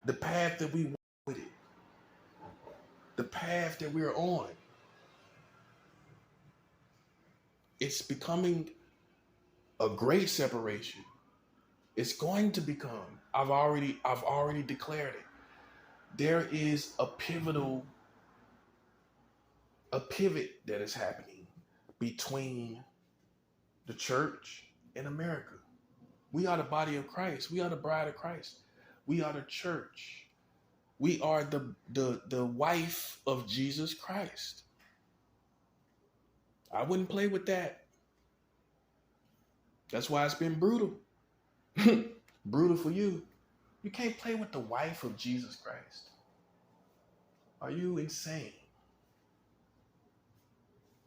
the path that we want with it, the path that we're on. It's becoming a great separation. It's going to become. I've already declared it. There is a pivot that is happening between the church and America. We are the body of Christ. We are the bride of Christ. We are the church. We are the wife of Jesus Christ. I wouldn't play with that. That's why it's been brutal. Brutal for you. You can't play with the wife of Jesus Christ. Are you insane?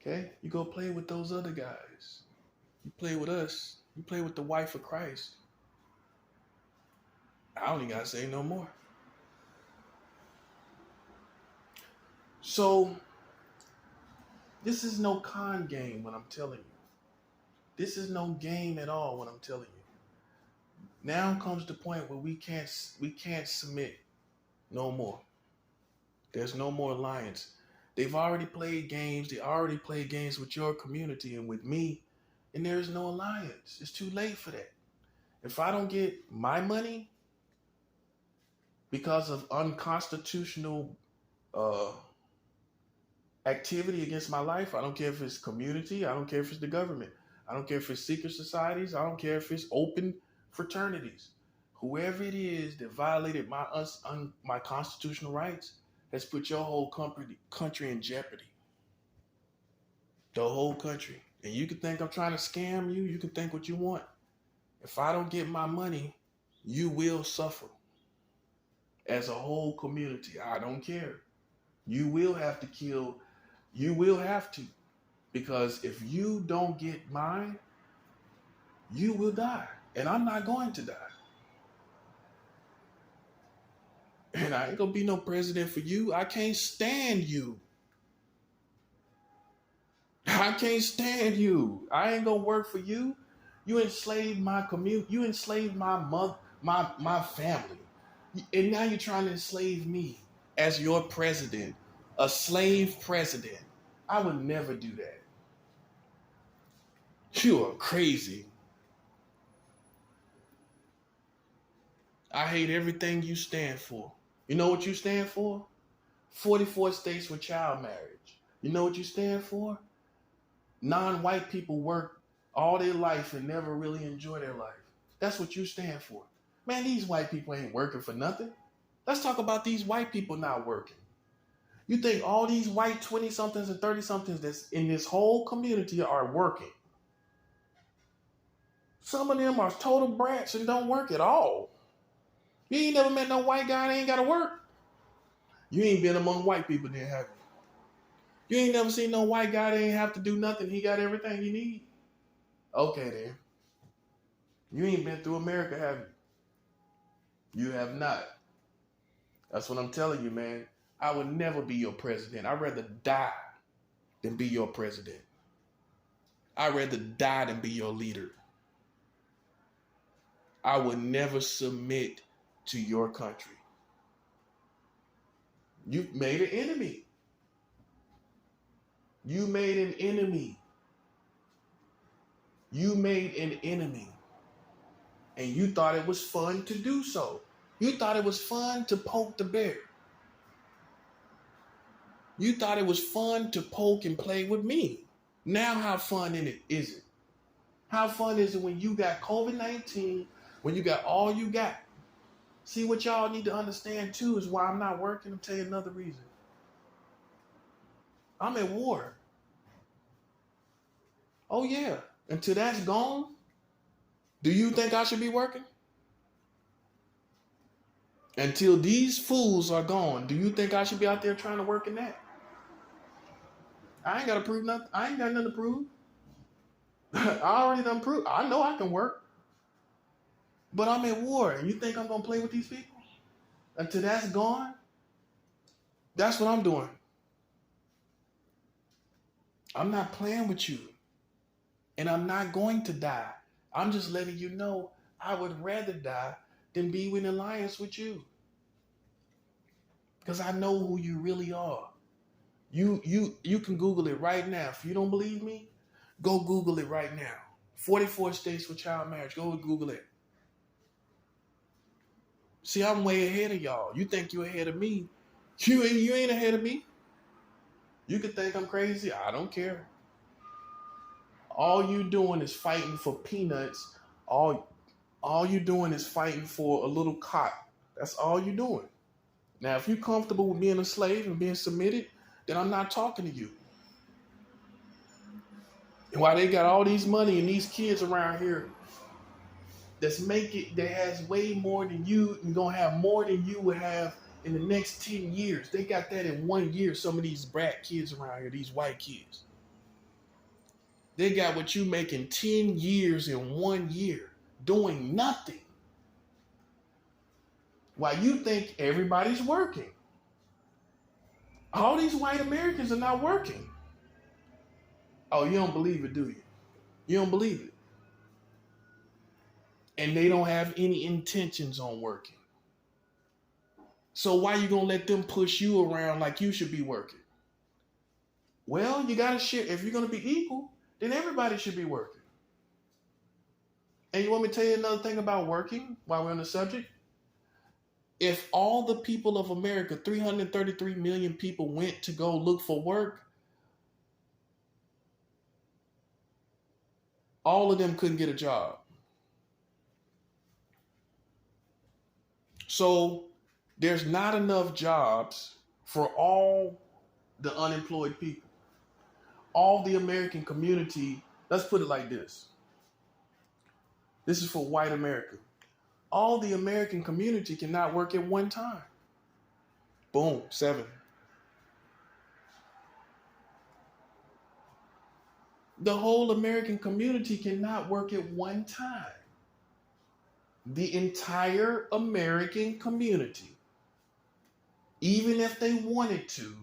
Okay? You go play with those other guys. You play with us. You play with the wife of Christ. I don't even gotta say no more. So, this is no con game when I'm telling you. This is no game at all when I'm telling you. Now comes the point where we can't submit no more. There's no more alliance. They've already played games. They already played games with your community and with me, and there is no alliance. It's too late for that. If I don't get my money because of unconstitutional activity against my life, I don't care if it's community, I don't care if it's the government, I don't care if it's secret societies, I don't care if it's open fraternities. Whoever it is that violated my constitutional rights has put your whole country in jeopardy. The whole country. And you can think I'm trying to scam you. You can think what you want. If I don't get my money, you will suffer. As a whole community, I don't care. You will have to kill. You will have to. Because if you don't get mine, you will die. And I'm not going to die. And I ain't gonna be no president for you. I can't stand you. I can't stand you. I ain't gonna work for you. You enslaved my community. You enslaved my mother, my family. And now you're trying to enslave me as your president, a slave president. I would never do that. You are crazy. I hate everything you stand for. You know what you stand for? 44 states with child marriage. You know what you stand for? Non-white people work all their life and never really enjoy their life. That's what you stand for. Man, these white people ain't working for nothing. Let's talk about these white people not working. You think all these white 20-somethings and 30-somethings that's in this whole community are working. Some of them are total brats and don't work at all. You ain't never met no white guy that ain't got to work. You ain't been among white people then, have you? You ain't never seen no white guy that ain't have to do nothing. He got everything you need. Okay, then. You ain't been through America, have you? You have not. That's what I'm telling you, man. I would never be your president. I'd rather die than be your president. I'd rather die than be your leader. I would never submit to your country. You've made an enemy. You made an enemy. You made an enemy. And you thought it was fun to do so. You thought it was fun to poke the bear. You thought it was fun to poke and play with me. Now how fun is it? How fun is it when you got COVID-19, when you got all you got? See, what y'all need to understand too is why I'm not working. I'll tell you another reason. I'm at war. Oh yeah. Until that's gone, do you think I should be working? Until these fools are gone, do you think I should be out there trying to work in that? I ain't got to prove nothing. I ain't got nothing to prove. I already done proved. I know I can work. But I'm at war, and you think I'm going to play with these people? Until that's gone, that's what I'm doing. I'm not playing with you. And I'm not going to die. I'm just letting you know I would rather die than be in alliance with you. because I know who you really are. You can Google it right now. If you don't believe me, go Google it right now. 44 states for child marriage. Go Google it. See, I'm way ahead of y'all. You think you're ahead of me. You ain't ahead of me. You could think I'm crazy. I don't care. All you doing is fighting for peanuts. All you doing is fighting for a little cot. That's all you doing. Now, if you're comfortable with being a slave and being submitted, then I'm not talking to you. And while they got all these money and these kids around here that has way more than you and gonna have more than you would have in the next 10 years. They got that in 1 year. Some of these brat kids around here, these white kids. They got what you make in 10 years in 1 year, doing nothing. While you think everybody's working. All these white Americans are not working. Oh, you don't believe it, do you? You don't believe it. And they don't have any intentions on working. So why you gonna let them push you around like you should be working? Well, you gotta share. If you're gonna be equal, then everybody should be working. And you want me to tell you another thing about working while we're on the subject? If all the people of America, 333 million people, went to go look for work, all of them couldn't get a job. So there's not enough jobs for all the unemployed people. All the American community, let's put it like this. This is for white America. All the American community cannot work at one time. Boom, 7. The whole American community cannot work at one time. The entire American community, even if they wanted to,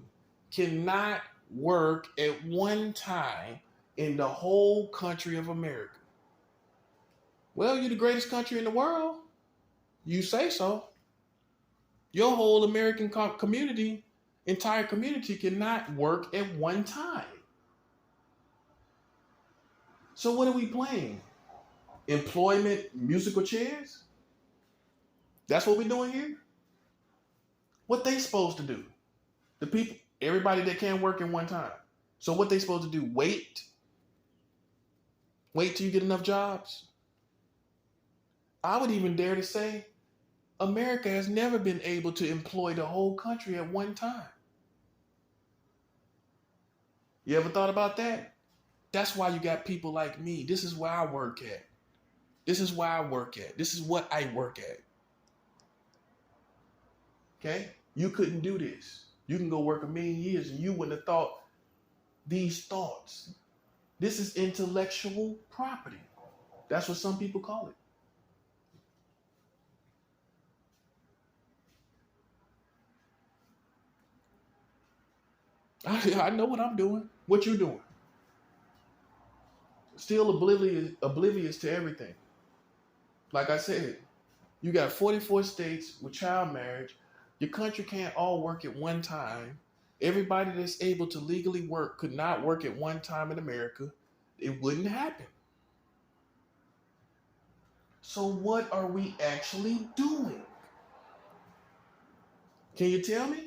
cannot work at one time in the whole country of America. Well, you're the greatest country in the world. You say so. Your whole American community, entire community, cannot work at one time. So what are we playing? Employment musical chairs? That's what we're doing here? What they supposed to do? The people, everybody that can't work at one time. So what they supposed to do? Wait? Wait till you get enough jobs? I would even dare to say America has never been able to employ the whole country at one time. You ever thought about that? That's why you got people like me. This is where I work at. This is where I work at. This is what I work at. Okay? You couldn't do this. You can go work 1,000,000 years and you wouldn't have thought these thoughts. This is intellectual property. That's what some people call it. I know what I'm doing. What you doing? Still oblivious to everything. Like I said, you got 44 states with child marriage. Your country can't all work at one time. Everybody that's able to legally work could not work at one time in America. It wouldn't happen. So what are we actually doing? Can you tell me?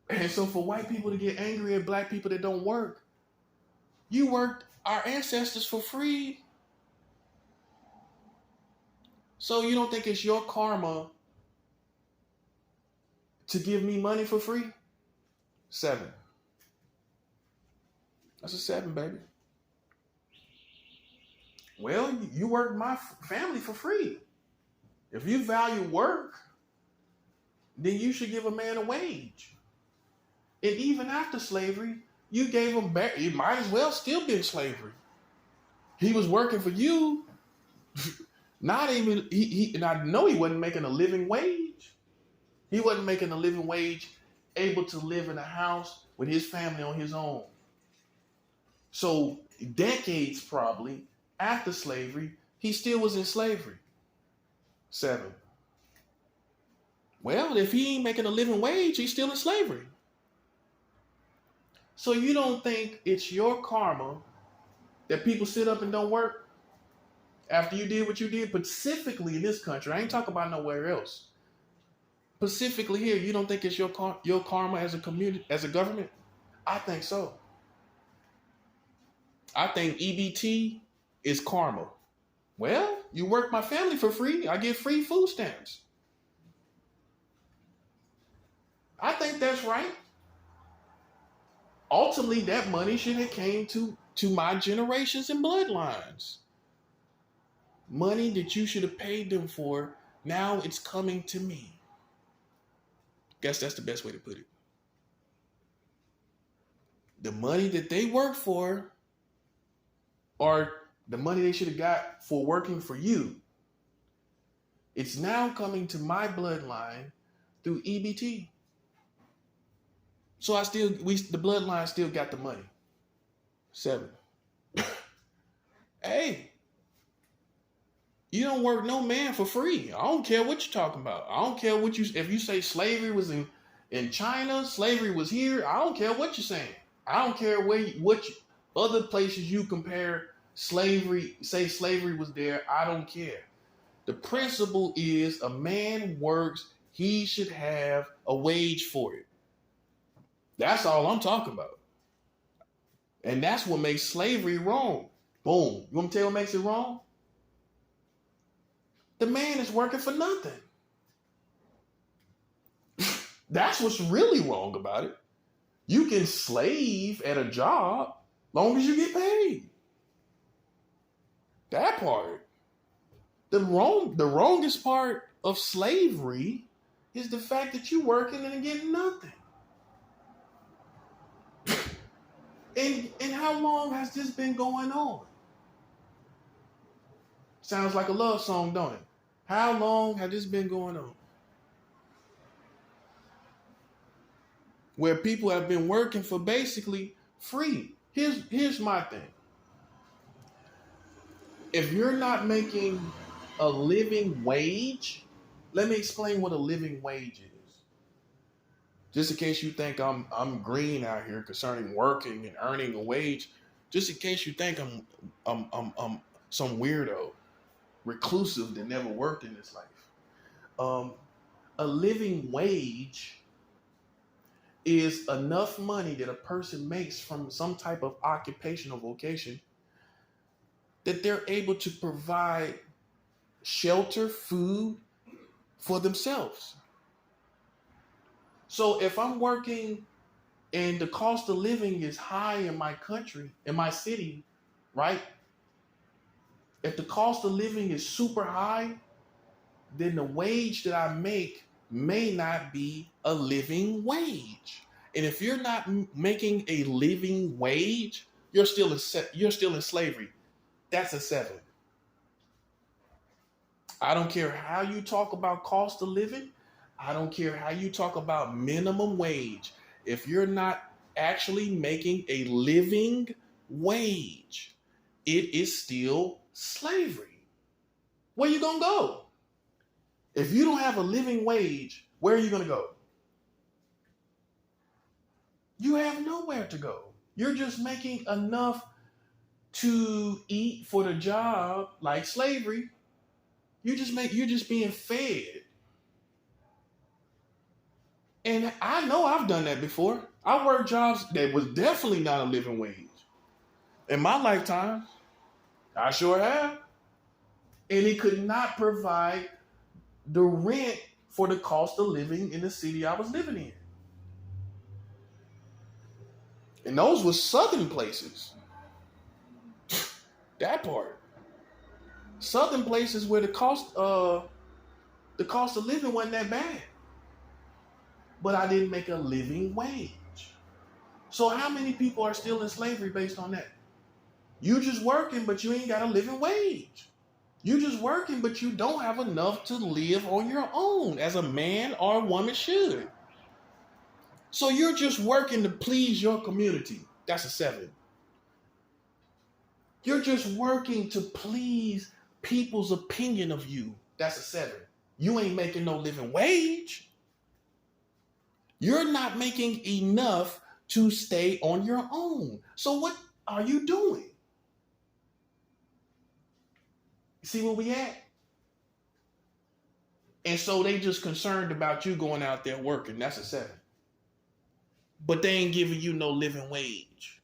And so for white people to get angry at black people that don't work, you worked our ancestors for free. So you don't think it's your karma to give me money for free? 7. That's a 7, baby. Well, you worked my family for free. If you value work, then you should give a man a wage. And even after slavery, you gave him back. It might as well still be slavery. He was working for you. Not even and I know he wasn't making a living wage. He wasn't making a living wage, able to live in a house with his family on his own. So decades probably after slavery, he still was in slavery. 7. Well, if he ain't making a living wage, he's still in slavery. So you don't think it's your karma that people sit up and don't work after you did what you did? Specifically in this country, I ain't talking about nowhere else. Specifically here, you don't think it's your karma as a community, as a government? I think so. I think EBT is karma. Well, you work my family for free, I get free food stamps. I think that's right. Ultimately, that money should have came to my generations and bloodlines. Money that you should have paid them for, now it's coming to me. Guess that's the best way to put it. The money that they work for, or the money they should have got for working for you, it's now coming to my bloodline through EBT. So the bloodline still got the money. 7. Hey, you don't work no man for free. I don't care what you're talking about. I don't care if you say slavery was in China, slavery was here. I don't care what you're saying. I don't care what other places you compare slavery, say slavery was there. I don't care. The principle is a man works, he should have a wage for it. That's all I'm talking about. And that's what makes slavery wrong. Boom. You want me to tell you what makes it wrong? The man is working for nothing. That's what's really wrong about it. You can slave at a job long as you get paid. That part. The wrongest part of slavery is the fact that you're working and getting nothing. And how long has this been going on? Sounds like a love song, don't it? How long has this been going on? Where people have been working for basically free. Here's my thing. If you're not making a living wage, let me explain what a living wage is. Just in case you think I'm green out here concerning working and earning a wage, just in case you think I'm some weirdo, reclusive that never worked in this life. A living wage is enough money that a person makes from some type of occupational vocation that they're able to provide shelter, food for themselves. So if I'm working and the cost of living is high in my country, in my city, right? If the cost of living is super high, then the wage that I make may not be a living wage. And if you're not making a living wage, you're still in slavery. That's a 7. I don't care how you talk about cost of living. I don't care how you talk about minimum wage. If you're not actually making a living wage, it is still slavery. Where you gonna go? If you don't have a living wage, where are you gonna go? You have nowhere to go. You're just making enough to eat for the job, like slavery. You're just being fed. And I know I've done that before. I worked jobs that was definitely not a living wage. In my lifetime, I sure have. And it could not provide the rent for the cost of living in the city I was living in. And those were southern places. That part. Southern places where the cost of living wasn't that bad. But I didn't make a living wage. So how many people are still in slavery based on that? You just working, but you ain't got a living wage. You just working, but you don't have enough to live on your own as a man or a woman should. So you're just working to please your community. That's a 7. You're just working to please people's opinion of you. That's a 7. You ain't making no living wage. You're not making enough to stay on your own. So what are you doing? See where we at? And so they just concerned about you going out there working. That's a 7. But they ain't giving you no living wage.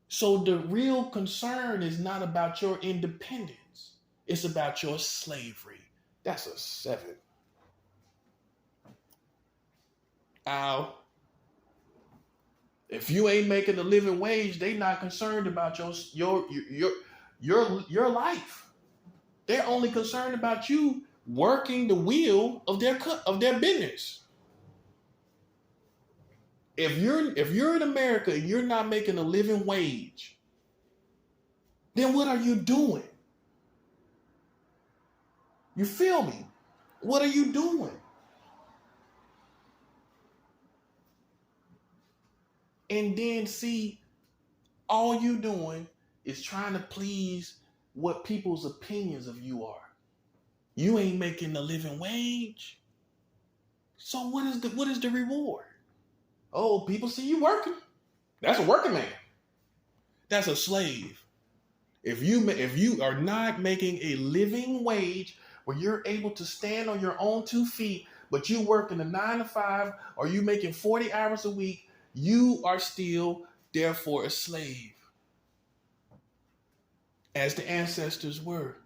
So the real concern is not about your independence. It's about your slavery. That's a 7. Ow. If you ain't making a living wage, they not concerned about your life. They're only concerned about you working the wheel of their business. If you're in America and you're not making a living wage, then what are you doing? You feel me? What are you doing? And then see, all you doing is trying to please what people's opinions of you are. You ain't making a living wage. So what is the reward? Oh, people see you working. That's a working man. That's a slave. If you are not making a living wage where you're able to stand on your own 2 feet, but you working a 9 to 5 or you making 40 hours a week, you are still therefore a slave. As the ancestors were.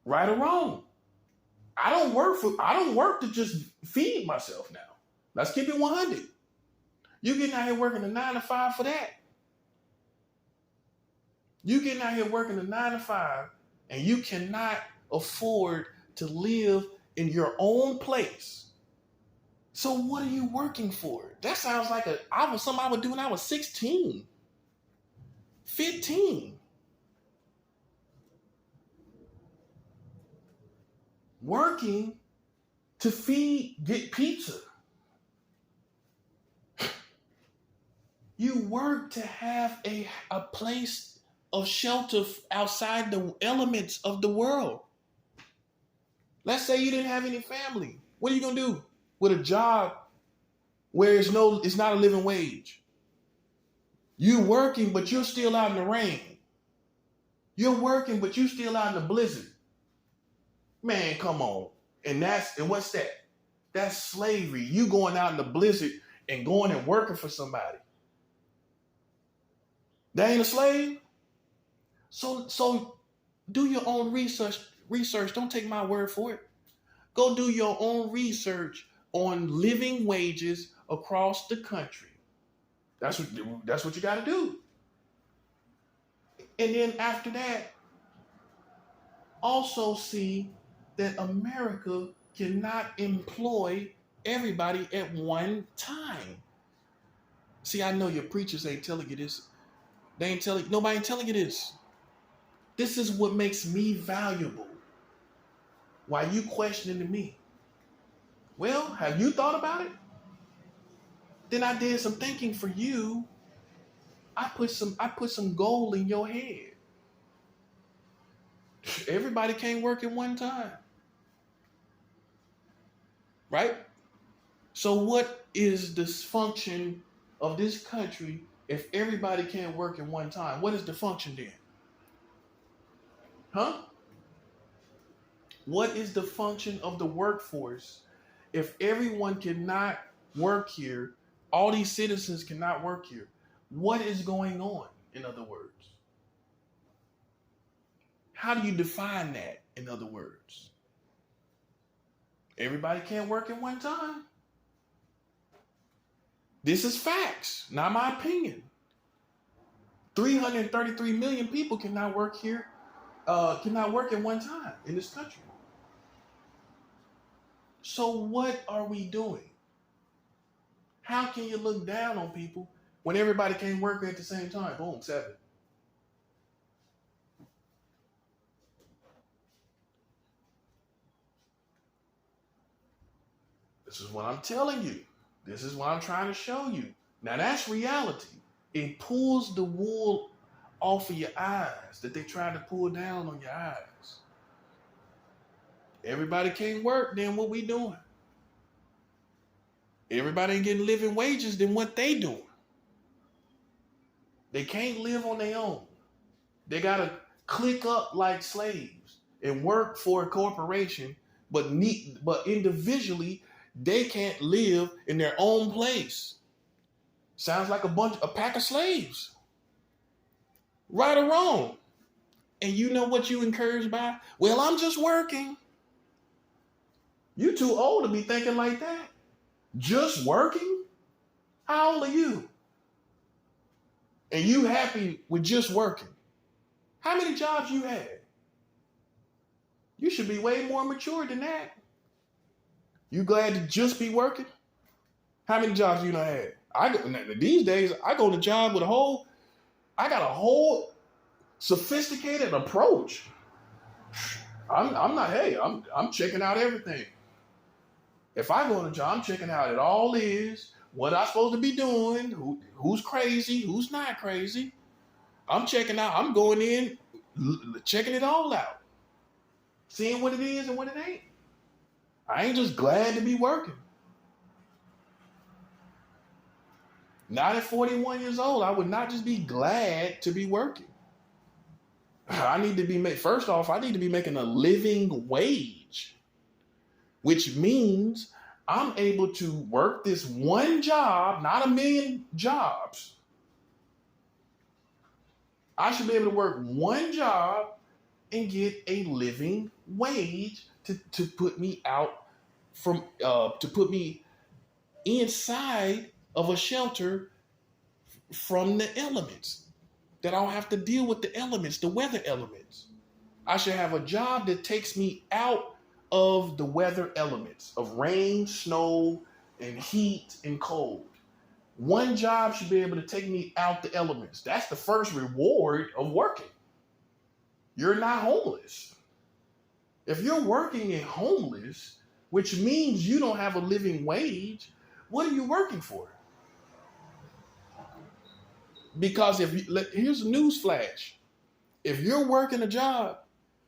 Right or wrong. I don't work to just feed myself now. Let's keep it 100. You getting out here working a 9 to 5 for that. You getting out here working a 9 to 5 and you cannot afford to live in your own place. So what are you working for? That sounds like something I would do when I was 16, 15. Working to get pizza. You work to have a place of shelter outside the elements of the world. Let's say you didn't have any family. What are you gonna do with a job where it's not a living wage? You working, but you're still out in the rain. You're working, but you're still out in the blizzard. Man, come on. And what's that? That's slavery. You going out in the blizzard and going and working for somebody. That ain't a slave? So do your own research. Don't take my word for it. Go do your own research on living wages across the country. That's what you got to do. And then after that, also see that America cannot employ everybody at one time. See, I know your preachers ain't telling you this. Nobody ain't telling you this. This is what makes me valuable. Why you questioning me? Well, have you thought about it? Then I did some thinking for you. I put some gold in your head. Everybody can't work at one time. Right? So what is the function of this country if everybody can't work at one time? What is the function then? Huh? What is the function of the workforce if everyone cannot work here? All these citizens cannot work here. What is going on, in other words? How do you define that, in other words? Everybody can't work at one time. This is facts, not my opinion. 333 million people cannot work here, cannot work at one time in this country. So what are we doing? How can you look down on people when everybody can't work at the same time? Boom, 7. This is what I'm telling you. This is what I'm trying to show you. Now that's reality. It pulls the wool off of your eyes that they try to pull down on your eyes. Everybody can't work, then what we doing? Everybody ain't getting living wages than what they doing. They can't live on their own. They gotta click up like slaves and work for a corporation, but individually they can't live in their own place. Sounds like a pack of slaves. Right or wrong. And you know what you encouraged by? Well, I'm just working. You too old to be thinking like that. Just working? How old are you? And you happy with just working? How many jobs you had? You should be way more mature than that. You glad to just be working? How many jobs you done had? These days, I go to job with I got a whole sophisticated approach. I'm checking out everything. If I go to a job, I'm checking out it all is, what I supposed to be doing, who's crazy, who's not crazy. I'm checking out, I'm going in, checking it all out. Seeing what it is and what it ain't. I ain't just glad to be working. Not at 41 years old, I would not just be glad to be working. I need to be first off, I need to be making a living wage, which means I'm able to work this one job, not a million jobs. I should be able to work one job and get a living wage to put me out from to put me inside of a shelter from the elements, that I don't have to deal with the elements, the weather elements. I should have a job that takes me out of the weather elements of rain, snow, and heat and cold. One job should be able to take me out the elements. That's the first reward of working. You're not homeless. If you're working and homeless, which means you don't have a living wage, what are you working for? Because here's a news flash. If you're working a job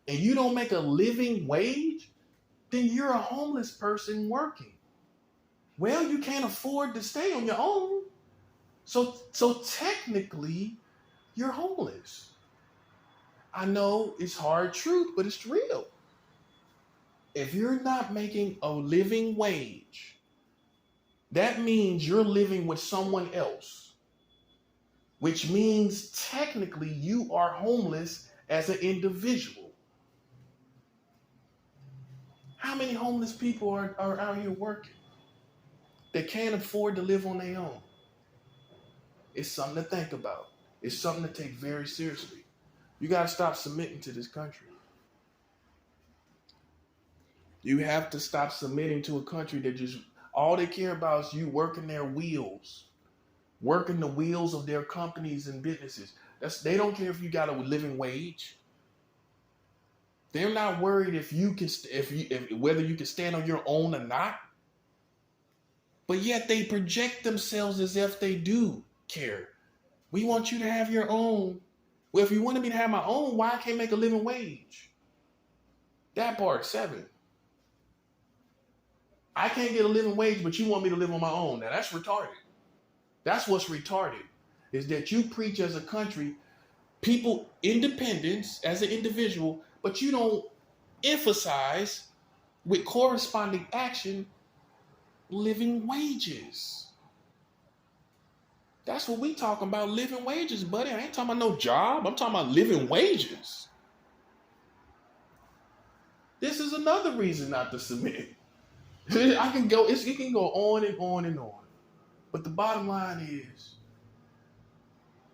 and you don't make a living wage, then you're a homeless person working. Well, you can't afford to stay on your own. So technically, you're homeless. I know it's hard truth, but it's real. If you're not making a living wage, that means you're living with someone else, which means technically you are homeless as an individual. How many homeless people are out here working that can't afford to live on their own? It's something to think about. It's something to take very seriously. You got to stop submitting to this country. You have to stop submitting to a country that just, all they care about is you working their wheels, working the wheels of their companies and businesses. They don't care if you got a living wage. They're not worried if whether you can stand on your own or not. But yet they project themselves as if they do care. We want you to have your own. Well, if you wanted me to have my own, why I can't make a living wage? That part, 7. I can't get a living wage, but you want me to live on my own. Now that's retarded. That's what's retarded, is that you preach as a country, people independence as an individual, but you don't emphasize with corresponding action living wages. That's what we talking about, living wages, buddy. I ain't talking about no job. I'm talking about living wages. This is another reason not to submit. It can go on and on and on. But the bottom line is,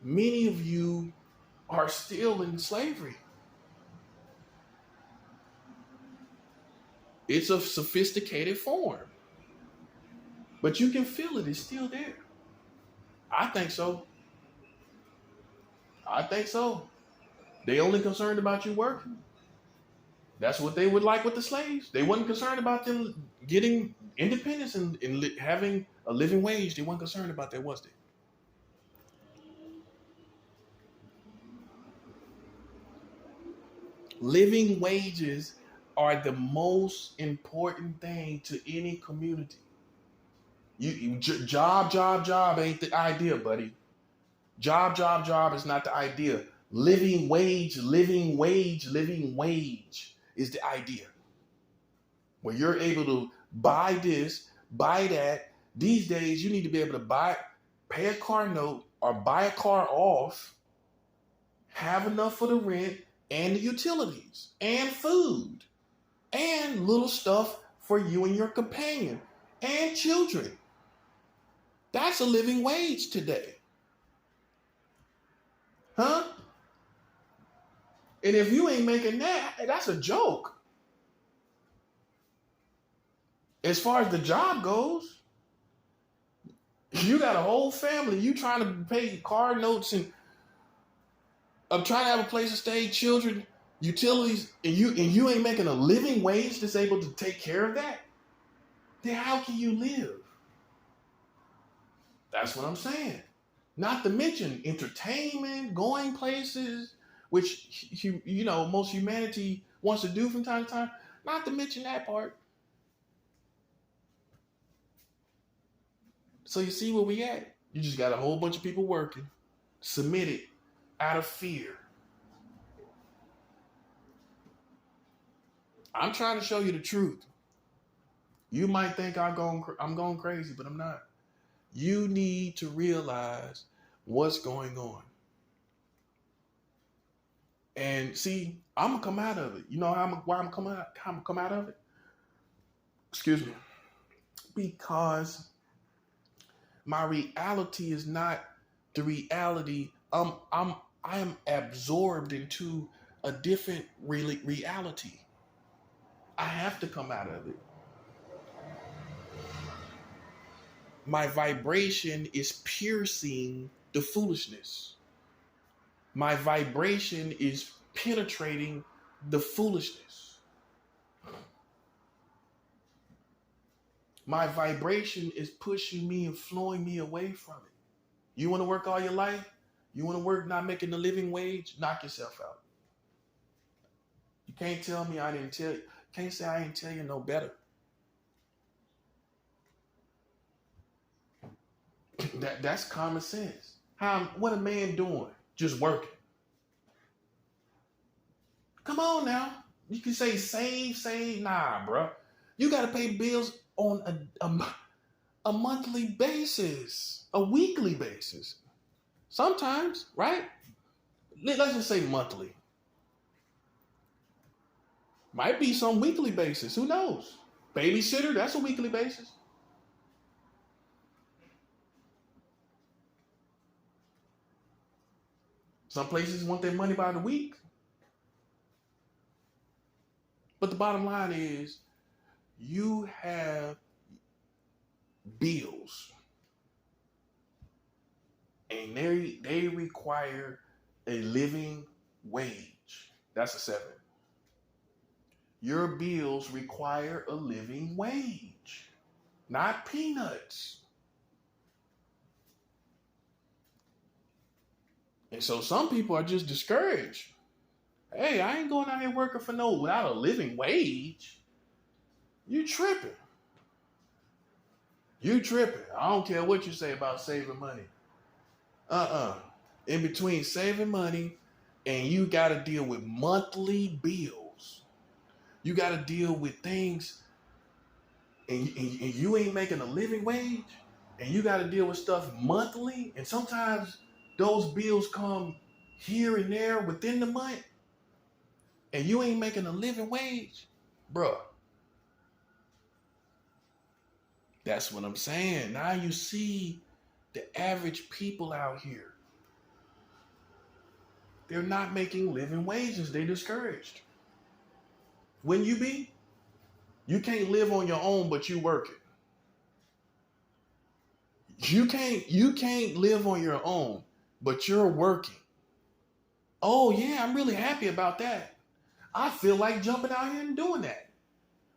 many of you are still in slavery. It's a sophisticated form. But you can feel it. It's still there. I think so. They only concerned about you working. That's what they would like with the slaves. They wasn't concerned about them getting independence and having a living wage. They weren't concerned about that, was they? Living wages are the most important thing to any community. Job ain't the idea, buddy. Job is not the idea. Living wage is the idea. Where you're able to buy this, buy that. These days, you need to be able to pay a car note or buy a car off, have enough for the rent and the utilities and food and little stuff for you and your companion and children. That's a living wage today. Huh? And if you ain't making that, that's a joke. As far as the job goes, you got a whole family. You trying to pay car notes and I'm trying to have a place to stay, children, utilities, and you ain't making a living wage that's able to take care of that. Then how can you live? That's what I'm saying. Not to mention entertainment, going places, which most humanity wants to do from time to time. Not to mention that part. So you see where we at? You just got a whole bunch of people working, submitted out of fear. I'm trying to show you the truth. You might think I'm going crazy, but I'm not. You need to realize what's going on. And see, I'm going to come out of it. You know why I'm coming out of it? Excuse me. Because my reality is not the reality. I am absorbed into a different reality. I have to come out of it. My vibration is piercing the foolishness. My vibration is penetrating the foolishness. My vibration is pushing me and flowing me away from it. You want to work all your life? You want to work not making a living wage? Knock yourself out. You can't tell me I didn't tell you. Can't say I didn't tell you no better. That's common sense. What a man doing? Just working. Come on now. You can say save. Nah, bro. You got to pay bills on a monthly basis, a weekly basis. Sometimes, right? Let's just say monthly. Might be some weekly basis. Who knows? Babysitter, that's a weekly basis. Some places want their money by the week. But the bottom line is you have bills. And they require a living wage. That's a 7. Your bills require a living wage, not peanuts. And so some people are just discouraged. Hey, I ain't going out here working for without a living wage. You tripping. You tripping. I don't care what you say about saving money. In between saving money and you got to deal with monthly bills. You got to deal with things and you ain't making a living wage and you got to deal with stuff monthly. And sometimes those bills come here and there within the month and you ain't making a living wage, bruh. That's what I'm saying. Now you see the average people out here. They're not making living wages. They're discouraged. Wouldn't you be? You can't live on your own, but you working. You can't live on your own, but you're working. Oh yeah, I'm really happy about that. I feel like jumping out here and doing that.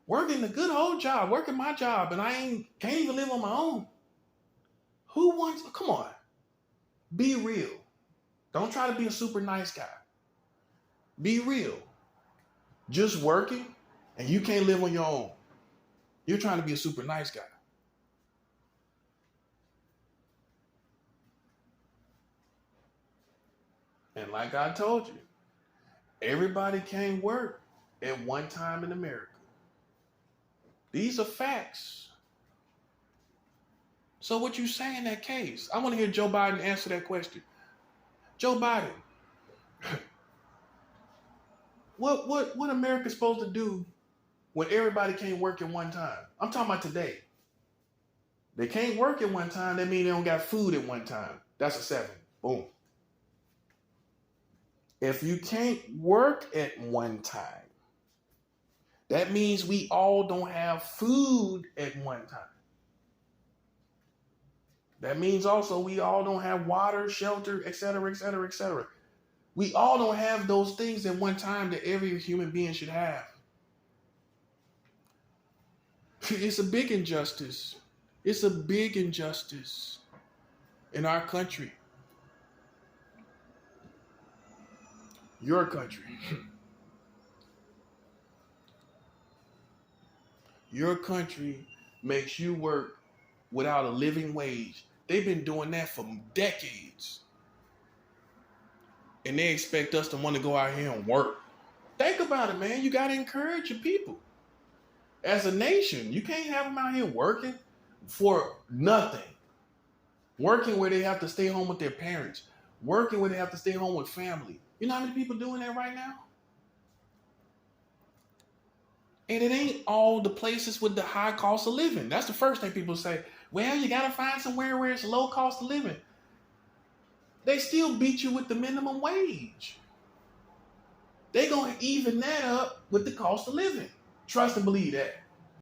Working a good old job, working my job, and can't even live on my own. Who wants, come on, be real. Don't try to be a super nice guy. Be real. Just working and you can't live on your own. You're trying to be a super nice guy. And like I told you, everybody can't work at one time in America. These are facts. So what you say in that case? I want to hear Joe Biden answer that question. Joe Biden, what America's supposed to do when everybody can't work at one time? I'm talking about today. They can't work at one time, that means they don't got food at one time. That's a 7. Boom. If you can't work at one time, that means we all don't have food at one time. That means also we all don't have water, shelter, etc., etc., etc. We all don't have those things at one time that every human being should have. It's a big injustice. It's a big injustice in our country. Your country. Your country makes you work without a living wage. They've been doing that for decades. And they expect us to want to go out here and work. Think about it, man. You got to encourage your people. As a nation, you can't have them out here working for nothing. Working where they have to stay home with their parents. Working where they have to stay home with family. You know how many people doing that right now? And it ain't all the places with the high cost of living. That's the first thing people say. Well, you got to find somewhere where it's low cost of living. They still beat you with the minimum wage. They're going to even that up with the cost of living. Trust and believe that.